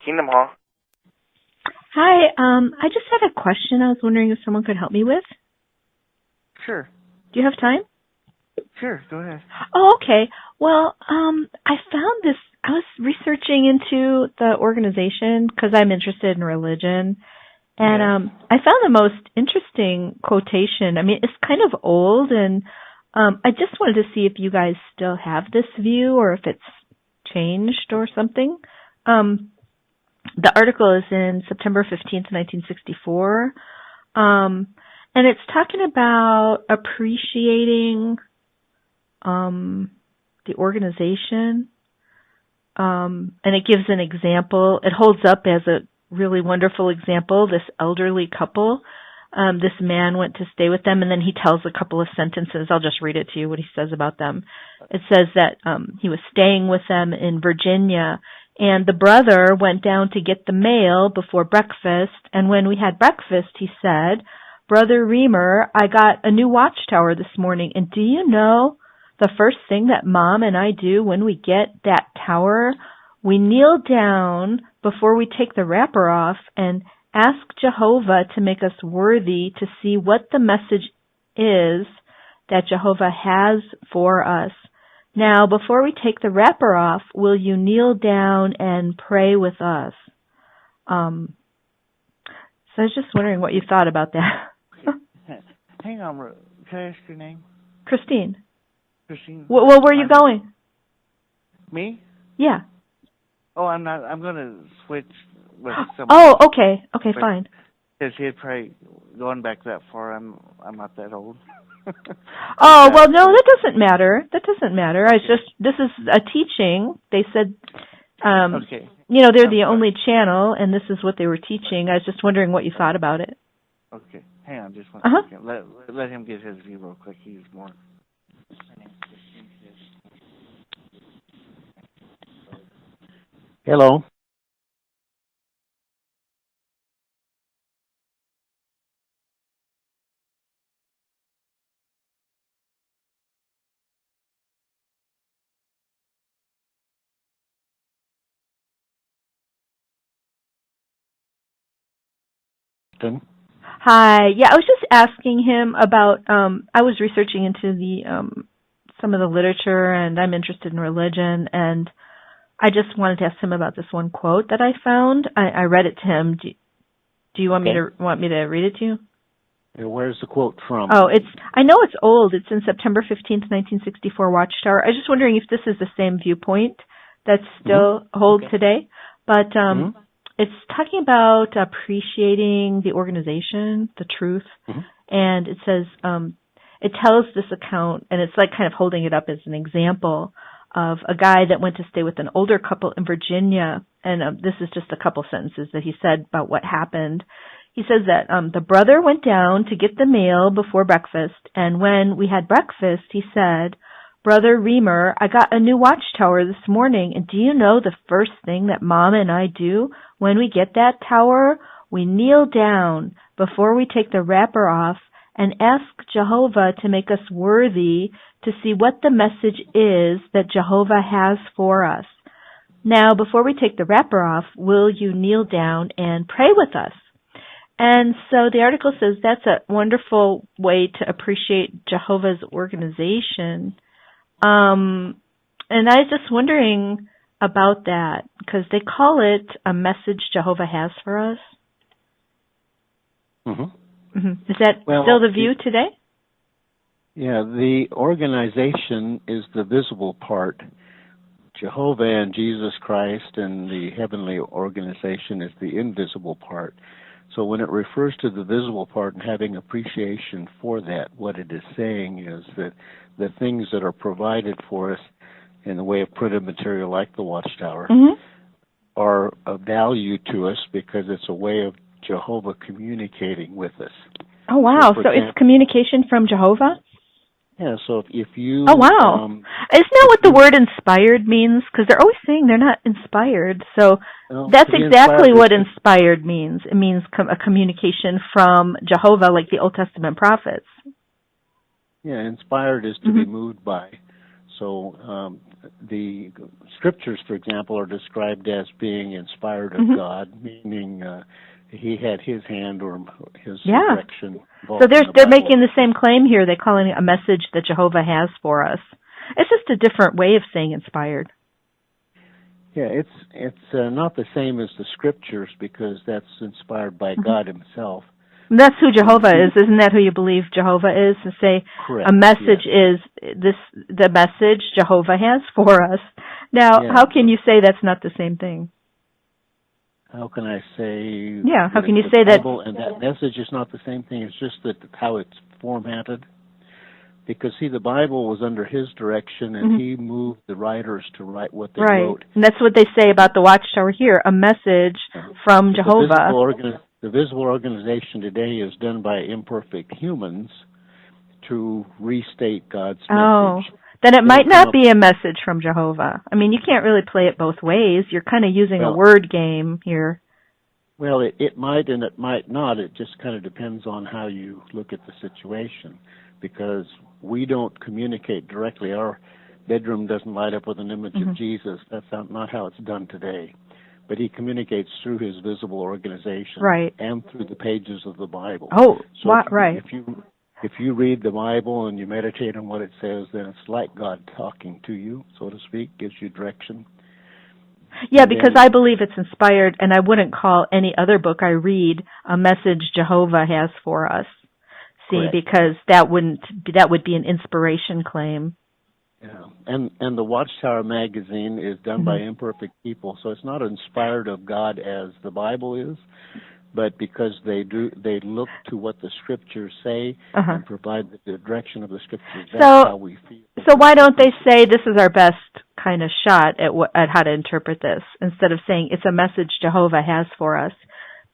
Kingdom Hall. Hi, I just had a question I was wondering if someone could help me with. Sure. Do you have time? Sure, go ahead. Oh, okay. Well, I found this, I was researching into the organization because I'm interested in religion, and Yes. I found the most interesting quotation. I mean, it's kind of old, and I just wanted to see if you guys still have this view or if it's changed or something. The article is in September 15th, 1964, and it's talking about appreciating the organization, and it gives an example. It holds up as a really wonderful example, this elderly couple. This man went to stay with them, and then he tells a couple of sentences. I'll just read it to you, what he says about them. It says that he was staying with them in Virginia, and the brother went down to get the mail before breakfast, and when we had breakfast, he said, "Brother Riemer, I got a new watchtower this morning, and do you know the first thing that Mom and I do when we get that tower? We kneel down before we take the wrapper off and ask Jehovah to make us worthy to see what the message is that Jehovah has for us. Now, before we take the wrapper off, will you kneel down and pray with us?" So I was just wondering what you thought about that. Hang on, can I ask your name? Christine. Christine? Well, where are you going? Me? Yeah. Oh, I'm not. I'm going to switch with someone. Oh, okay. Okay, fine. Because he'd probably, going back that far, I'm not that old. Oh, well, no, that doesn't matter. That doesn't matter. This is a teaching. They said, okay. You know, they're the only channel, and this is what they were teaching. I was just wondering what you thought about it. Okay. Hang on just one second. Let him get his view real quick. He's more... Hello. Hi. Yeah, I was just asking him about, I was researching into the some of the literature, and I'm interested in religion, and I just wanted to ask him about this one quote that I found. I read it to him. Do you want me to read it to you? Where's the quote from? Oh, I know it's old. It's in September 15th, 1964 Watchtower. I was just wondering if this is the same viewpoint that still holds today. But it's talking about appreciating the organization, the truth. And it says, it tells this account, and it's like kind of holding it up as an example of a guy that went to stay with an older couple in Virginia. And this is just a couple sentences that he said about what happened. He says that the brother went down to get the mail before breakfast, and when we had breakfast, he said, "Brother Riemer, I got a new watchtower this morning, and do you know the first thing that Mom and I do when we get that tower? We kneel down before we take the wrapper off and ask Jehovah to make us worthy to see what the message is that Jehovah has for us. Now, before we take the wrapper off, will you kneel down and pray with us?" And so the article says that's a wonderful way to appreciate Jehovah's organization. And I was just wondering about that, because they call it a message Jehovah has for us. Is that still the view today? Yeah, the organization is the visible part. Jehovah and Jesus Christ and the heavenly organization is the invisible part. So when it refers to the visible part and having appreciation for that, what it is saying is that the things that are provided for us in the way of printed material like the Watchtower are of value to us because it's a way of Jehovah communicating with us. Oh, wow. So it's communication from Jehovah? Yeah, so if you... Oh, wow. Isn't that what the word inspired means? Because they're always saying they're not inspired. So that's exactly what inspired means. It means a communication from Jehovah, like the Old Testament prophets. Yeah, inspired is to be moved by. So the scriptures, for example, are described as being inspired of God, meaning he had his hand or his direction. So they're making the same claim here. They're calling it a message that Jehovah has for us. It's just a different way of saying inspired. Yeah, it's not the same as the scriptures because that's inspired by God himself. And that's who Jehovah is. Isn't that who you believe Jehovah is? To say correct, a message is the message Jehovah has for us. Now, how can you say that's not the same thing? How can I say? Yeah, how can you say that? And that message is not the same thing. It's just that how it's formatted. Because, see, the Bible was under his direction, and he moved the writers to write what they wrote. And that's what they say about the Watchtower here, a message from Jehovah. The visible organization today is done by imperfect humans to restate God's message. Then it might not be a message from Jehovah. I mean, you can't really play it both ways. You're kind of using a word game here. Well, it might and it might not. It just kind of depends on how you look at the situation. Because we don't communicate directly. Our bedroom doesn't light up with an image of Jesus. That's not how it's done today. But he communicates through his visible organization and through the pages of the Bible. If you read the Bible and you meditate on what it says, then it's like God talking to you, so to speak, gives you direction. Yeah, because I believe it's inspired, and I wouldn't call any other book I read a message Jehovah has for us. Because that would be an inspiration claim. Yeah, and the Watchtower magazine is done by imperfect people, so it's not inspired of God as the Bible is, but because they look to what the scriptures say and provide the direction of the scriptures. That's how we feel. So why don't they say this is our best kind of shot at how to interpret this instead of saying it's a message Jehovah has for us?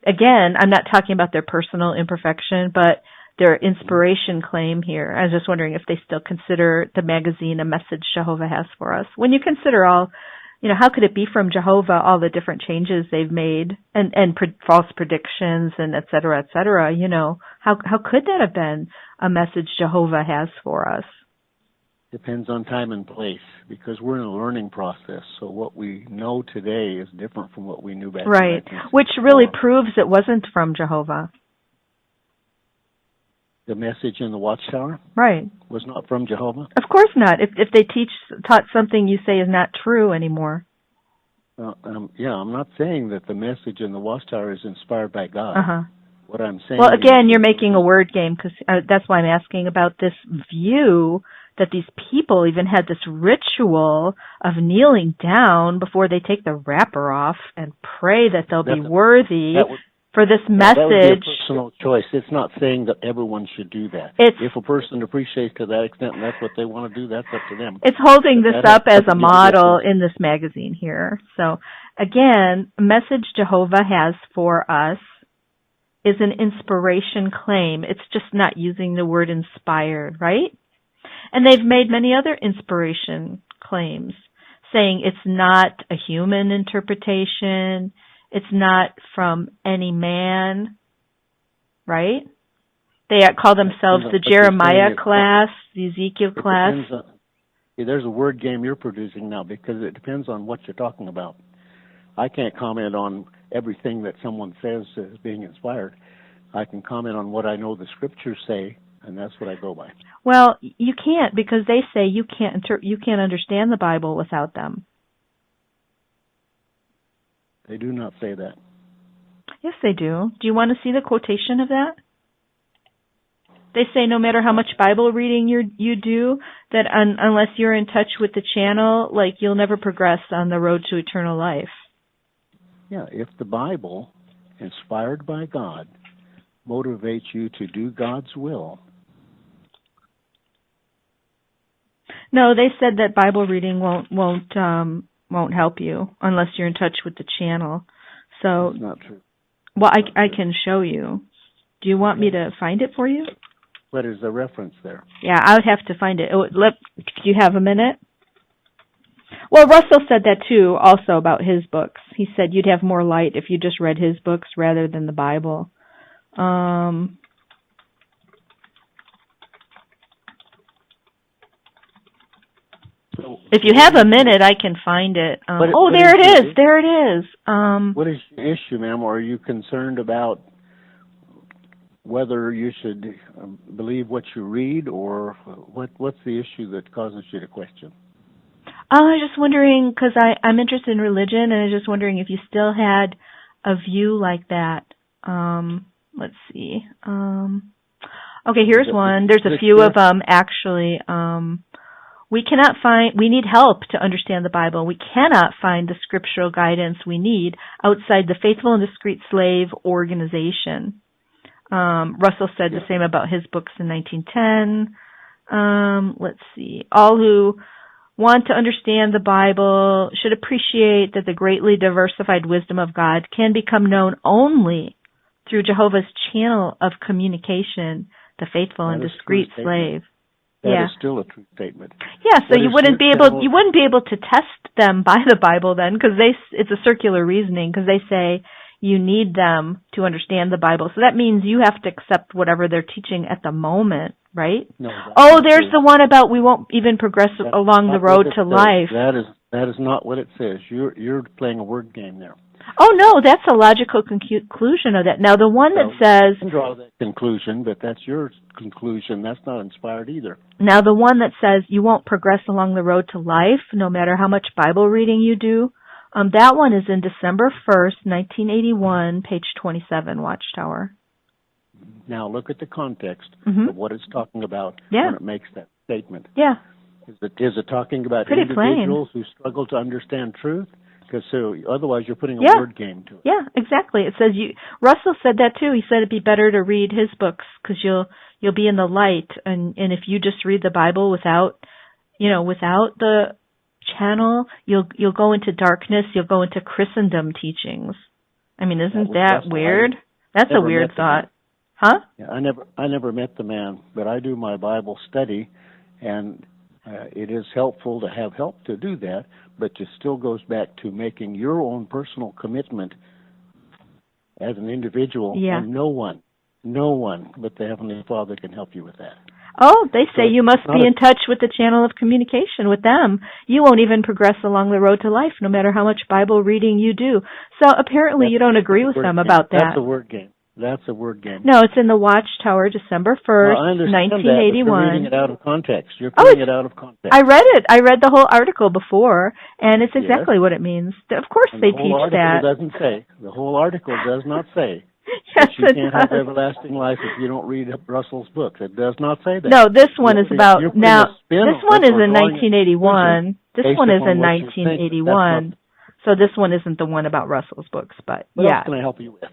Again, I'm not talking about their personal imperfection, but their inspiration claim here. I was just wondering if they still consider the magazine a message Jehovah has for us. When you consider all, how could it be from Jehovah, all the different changes they've made and false predictions and et cetera, how could that have been a message Jehovah has for us? Depends on time and place because we're in a learning process. So what we know today is different from what we knew back then. Which really proves it wasn't from Jehovah. The message in the Watchtower? Was not from Jehovah? Of course not. If they taught something you say is not true anymore. Well, I'm not saying that the message in the Watchtower is inspired by God. What I'm saying again, you're making a word game because that's why I'm asking about this view that these people even had this ritual of kneeling down before they take the wrapper off and pray that they'll be worthy for this message. That would be a personal choice. It's not saying that everyone should do that. If a person appreciates to that extent and that's what they want to do, that's up to them. It's holding this up as a model in this magazine here. So, again, a message Jehovah has for us is an inspiration claim. It's just not using the word inspired, right? And they've made many other inspiration claims, saying it's not a human interpretation, it's not from any man, right? They call themselves the Jeremiah class, the Ezekiel class. There's a word game you're producing now because it depends on what you're talking about. I can't comment on everything that someone says as being inspired. I can comment on what I know the scriptures say, and that's what I go by. Well, you can't because they say you can't understand the Bible without them. They do not say that. Yes, they do. Do you want to see the quotation of that? They say no matter how much Bible reading you do, that unless you're in touch with the channel, you'll never progress on the road to eternal life. Yeah, if the Bible, inspired by God, motivates you to do God's will. No, they said that Bible reading won't help you unless you're in touch with the channel. So that's not true. Well, I can show you. Do you want me to find it for you? What is the reference there? Yeah, I would have to find it. Do you have a minute? Well, Russell said that too, also about his books. He said you'd have more light if you just read his books rather than the Bible. If you have a minute, I can find it. There it is. There it is. What is your issue, ma'am? Or are you concerned about whether you should believe what you read, or what's the issue that causes you to question? I was just wondering, because I'm interested in religion, and I was just wondering if you still had a view like that. Let's see. Okay, here's one. There's a few of them, actually. We need help to understand the Bible. We cannot find the scriptural guidance we need outside the Faithful and Discreet Slave organization. Russell said the same about his books in 1910. Let's see. All who want to understand the Bible should appreciate that the greatly diversified wisdom of God can become known only through Jehovah's channel of communication, the Faithful and Discreet Slave. That is still a true statement. Yeah, so you wouldn't be able to test them by the Bible then, because it's a circular reasoning, because they say you need them to understand the Bible. So that means you have to accept whatever they're teaching at the moment, right? No. There's the one about we won't even progress along the road to life. That is not what it says. You're playing a word game there. Oh, no, that's a logical conclusion of that. Now, the one that says... You can draw that conclusion, but that's your conclusion. That's not inspired either. Now, the one that says you won't progress along the road to life, no matter how much Bible reading you do, that one is in December 1st, 1981, page 27, Watchtower. Now, look at the context of what it's talking about when it makes that statement. Yeah. Is it talking about individuals who struggle to understand truth? Because otherwise you're putting a word game to it. Yeah, exactly. It says Russell said that too. He said it'd be better to read his books because you'll be in the light, and if you just read the Bible without the channel, you'll go into darkness. You'll go into Christendom teachings. I mean, isn't that weird? That's a weird thought, huh? Yeah, I never met the man, but I do my Bible study, and it is helpful to have help to do that, but it still goes back to making your own personal commitment as an individual, and no one but the Heavenly Father can help you with that. Oh, they say you must be in touch with the channel of communication with them. You won't even progress along the road to life, no matter how much Bible reading you do. So apparently you don't agree with them about that. That's a word game. That's a word game. No, it's in the Watchtower, December 1st, 1981. You're reading it out of context. You're putting it out of context. I read it. I read the whole article before, and it's exactly what it means. Of course they teach that. The whole article does not say that you can't have everlasting life if you don't read Russell's books. It does not say that. No, this one is about... Now, this one is in 1981. This one is in 1981. So this one isn't the one about Russell's books, but what else can I help you with?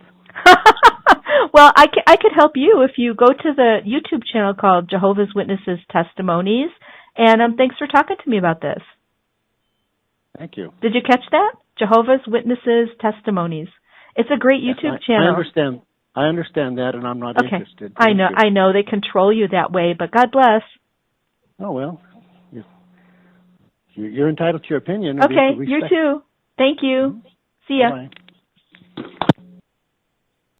Well, I could help you if you go to the YouTube channel called Jehovah's Witnesses Testimonies, and thanks for talking to me about this. Thank you. Did you catch that? Jehovah's Witnesses Testimonies. It's a great YouTube channel. I understand that, and I'm not interested. I know. They control you that way, but God bless. Oh, well. You're entitled to your opinion. Okay, you too. Thank you. See ya. Bye-bye.